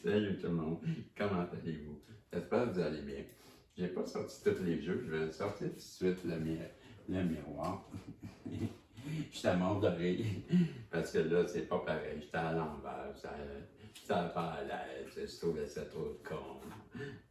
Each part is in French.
Salut tout le monde, comment allez-vous? J'espère que vous allez bien. J'ai pas sorti tous les jeux, je vais sortir tout de suite le miroir. J'étais à mort de rire, parce que là, c'est pas pareil. J'étais à l'envers, ça n'a pas à l'aise, je trouvais ça trop con.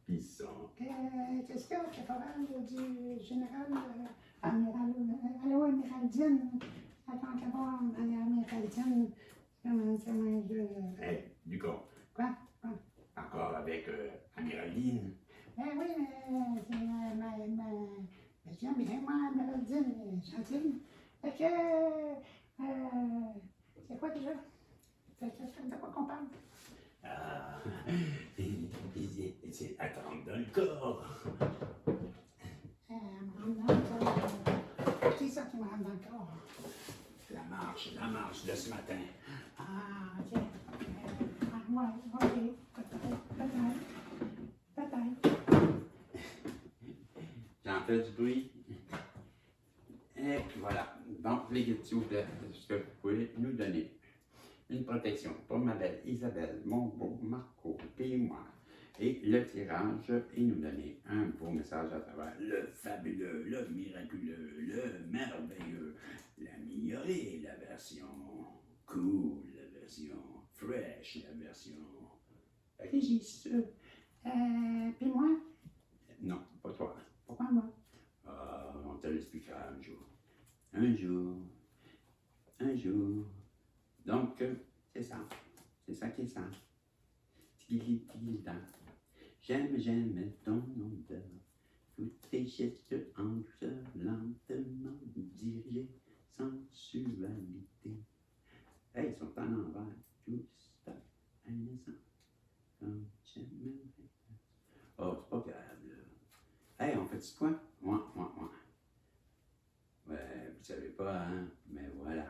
Puis son. Qu'est-ce qu'il y a, caporal du général allô, Améraldine? Attends, caporal, Améraldine, comment je... Hey, du con. Quoi? Encore avec Améraldine. Ben oui, c'est je dis bien moi, Améraldine, gentille. Fait que, c'est quoi déjà? Fait que, de quoi qu'on parle? Ah, c'est attendre dans le corps. Me rendre dans le corps. Qui ça qui me rend dans le corps? La marche de ce matin. Ah, ok. Ouais, ok. Peut-être. J'en fais du bruit. Et puis voilà. Donc, s'il vous plaît, est-ce que vous pouvez nous donner une protection pour ma belle Isabelle, mon beau Marco et moi, et le tirage, et nous donner un beau message à travers le fabuleux, le miraculeux, le merveilleux, l'amélioré, la version cool, la version fresh, la version régisse. Puis moi? Non, pas toi. Pourquoi moi? On te l'expliquera un jour. Un jour. Donc, c'est ça. C'est ça qui est ça. J'aime ton odeur. Tous tes gestes anges lentement dirigés, sensualité. Hey, ils sont en envers. Tout stop. Un instant. Comme j'aime. Oh, c'est pas grave, là. Hey, on fait-tu quoi? Ouais. Ouais, vous savez pas, hein? Mais voilà.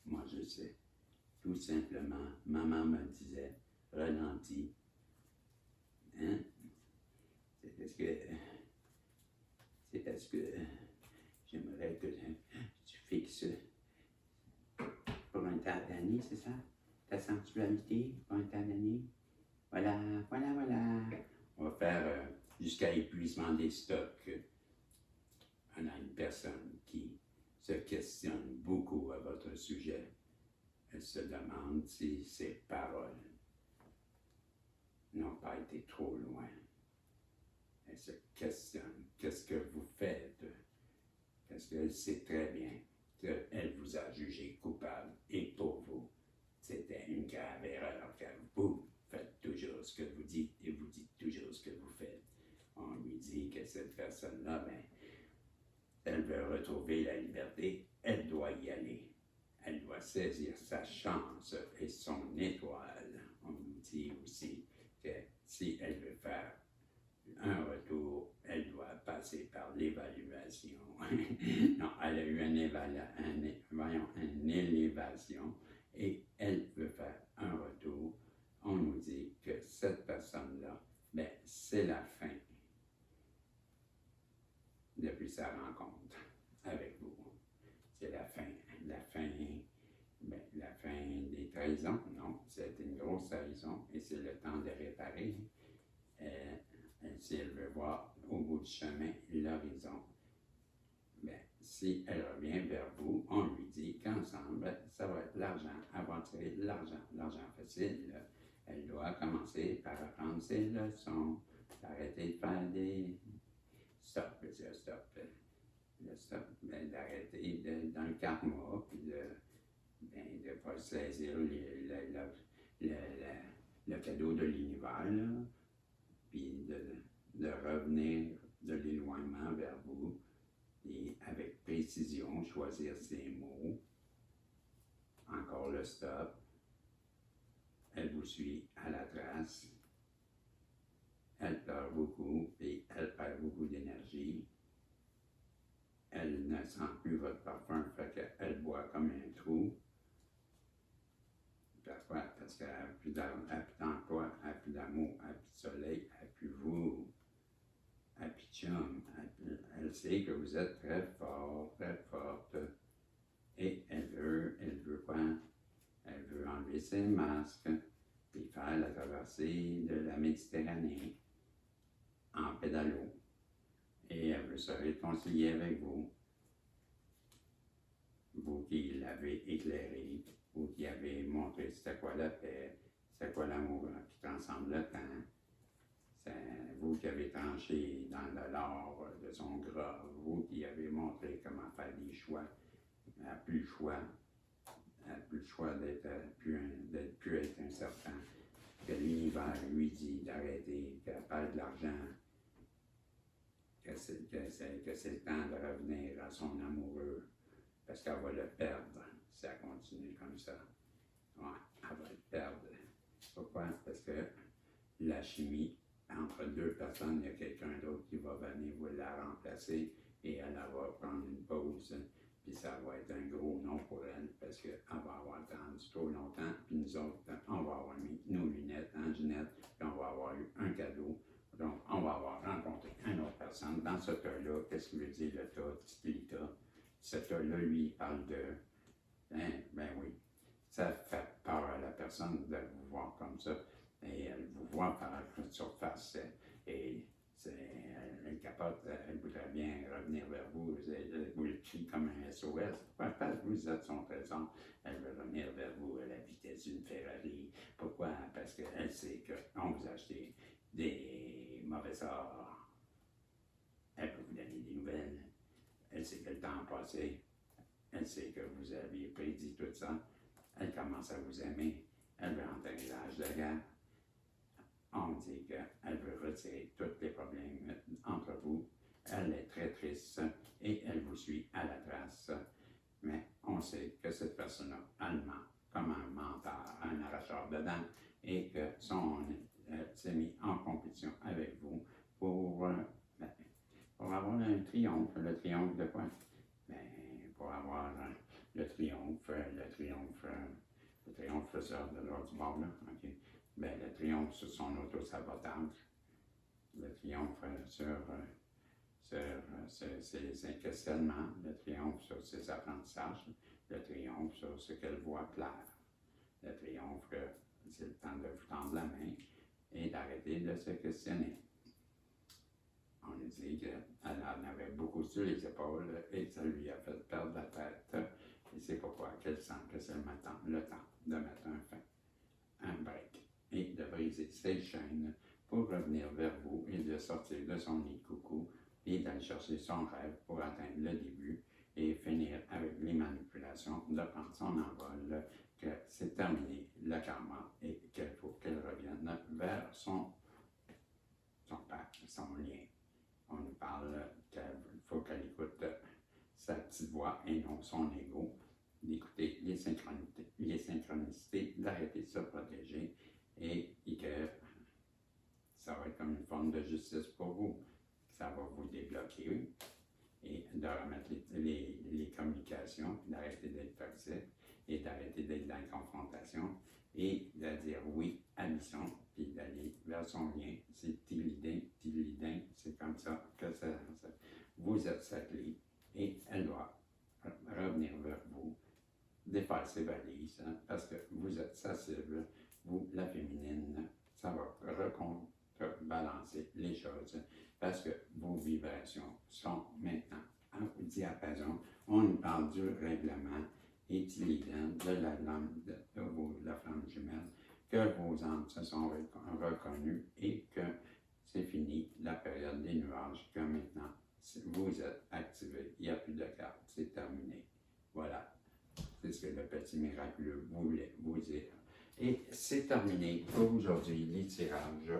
Moi, je sais. Tout simplement, maman me disait, ralentis. Hein? C'est parce que j'aimerais que tu fixes pour un tas d'années, c'est ça? Ta sensualité pour un tas d'années? Voilà. On va faire jusqu'à épuisement des stocks. On a une personne qui se questionne beaucoup à votre sujet. Elle se demande si ses paroles n'ont pas été trop loin. Elle se questionne. Qu'est-ce que vous faites? Parce qu'elle sait très bien qu'elle vous a jugé coupable. Et pour vous, c'était une grave erreur, car vous faites toujours ce que vous dites et vous dites toujours ce que vous faites. On lui dit que cette personne-là, elle veut retrouver la liberté, elle doit y aller. Elle doit saisir sa chance et son étoile. On nous dit aussi que si elle veut faire un retour, elle doit passer par l'évaluation. Non, elle a eu une élévation et elle veut faire un retour. On nous dit que cette personne-là, c'est la fin depuis sa rencontre avec vous. C'est la fin des trahisons. Non, c'est une grosse trahison et c'est le temps de réparer. Si elle veut voir au bout du chemin l'horizon, si elle revient vers vous, on lui dit qu'ensemble, ça va être l'argent, elle va tirer l'argent facile. Elle doit commencer par apprendre ses leçons, arrêter de faire des stop, d'arrêter dans le karma, puis de ne pas saisir le cadeau de l'univers, puis de revenir de l'éloignement vers vous, et avec précision, choisir ses mots. Encore le stop. Elle vous suit à la trace. beaucoup, et elle perd beaucoup d'énergie. Elle ne sent plus votre parfum, fait qu'elle boit comme un trou. Pourquoi? Parce qu'elle n'a plus d'emploi, elle n'a plus d'amour, elle n'a plus de soleil, elle n'a plus vous, elle n'a plus de chum. Elle sait que vous êtes très fort, très forte. Et elle veut quoi? Elle veut enlever ses masques et faire la traversée de la Méditerranée en pédalo. Et elle veut se réconcilier avec vous. Vous qui l'avez éclairé, vous qui avez montré c'était quoi la paix, c'était quoi l'amour qui transcende le temps. C'est vous qui avez tranché dans le lard de son gras, vous qui avez montré comment faire des choix. Elle n'a plus le choix. Elle n'a plus le choix d'être plus être un serpent. Que l'univers lui dit d'arrêter, qu'elle perd de l'argent, que c'est le temps de revenir à son amoureux, parce qu'elle va le perdre si elle continue comme ça. Ouais, elle va le perdre. Pourquoi? Parce que la chimie, entre deux personnes, il y a quelqu'un d'autre qui va venir vous la remplacer et elle va prendre une pause. Puis ça va être un gros non pour elle parce qu'elle va avoir attendu trop longtemps. Puis nous autres, on va avoir mis nos lunettes en Ginette, puis on va avoir eu un cadeau. Donc, on va avoir rencontré une autre personne. Dans ce tas-là, qu'est-ce qu'il veut dire le tas, Titlita? Ce tas-là, lui, il parle de. Ben oui, ça fait peur à la personne de vous voir comme ça. Et elle vous voit par la surface. Et elle capote, elle voudrait bien revenir vers vous. Elle vous le crie comme un SOS. Pourquoi? Parce que vous êtes son trésor. Elle veut revenir vers vous à la vitesse d'une Ferrari. Pourquoi? Parce qu'elle sait qu'on vous a acheté des mauvais sorts. Elle peut vous donner des nouvelles. Elle sait que le temps a passé. Elle sait que vous aviez prédit tout ça. Elle commence à vous aimer. Elle veut enterrer l'âge de guerre. On dit qu'elle veut retirer tous les problèmes entre vous. Elle est très triste et elle vous suit à la trace. Mais on sait que cette personne-là, elle ment comme un menteur, un arracheur de dents, et que s'est mis en compétition avec vous pour avoir un triomphe. Le triomphe de quoi? Pour avoir le triomphe sur de l'autre du bord, là, OK? Le triomphe sur son autosabotage, le triomphe sur ses questionnements, le triomphe sur ses apprentissages, le triomphe sur ce qu'elle voit clair, le triomphe que c'est le temps de vous tendre la main et d'arrêter de se questionner. On lui dit qu'elle en avait beaucoup sur les épaules et ça lui a fait perdre la tête. Et c'est pourquoi qu'elle sent que c'est le temps de mettre un break et de briser ses chaînes pour revenir vers vous et de sortir de son nid de coucou et d'aller chercher son rêve pour atteindre le début et finir avec les manipulations, de prendre son envol, que c'est terminé le karma et qu'il faut qu'elle revienne vers son pacte, son lien. On nous parle qu'il faut qu'elle écoute sa petite voix et non son ego, d'écouter les synchronicités, d'arrêter de se protéger et que ça va être comme une forme de justice pour vous. Ça va vous débloquer et de remettre les communications, d'arrêter d'être toxique et d'arrêter d'être dans la confrontation et de dire oui à mission, puis d'aller vers son lien. C'est tilidin, c'est comme ça que vous êtes sa clé et elle doit revenir vers vous, défaire ses valises, parce que vous êtes sa cible, vous, la féminine, ça va recontrebalancer les choses, parce que vos vibrations sont maintenant en diapason. On nous parle du règlement éthylidin de la flamme jumelle, que vos âmes se sont reconnues et que c'est fini la période des nuages, que maintenant vous êtes activés, il n'y a plus de cartes, c'est terminé. Voilà, c'est ce que le petit miraculeux voulait vous dire. Et c'est terminé pour aujourd'hui, les tirages.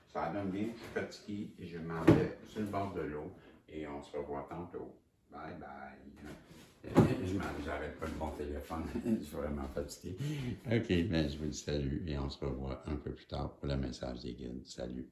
Ça donne bien, je suis fatigué et je m'en vais sur le bord de l'eau et on se revoit tantôt. Bye bye. J'arrête pas de mon téléphone, je suis vraiment fatigué. OK, je vous dis salut et on se revoit un peu plus tard pour le message des guides. Salut.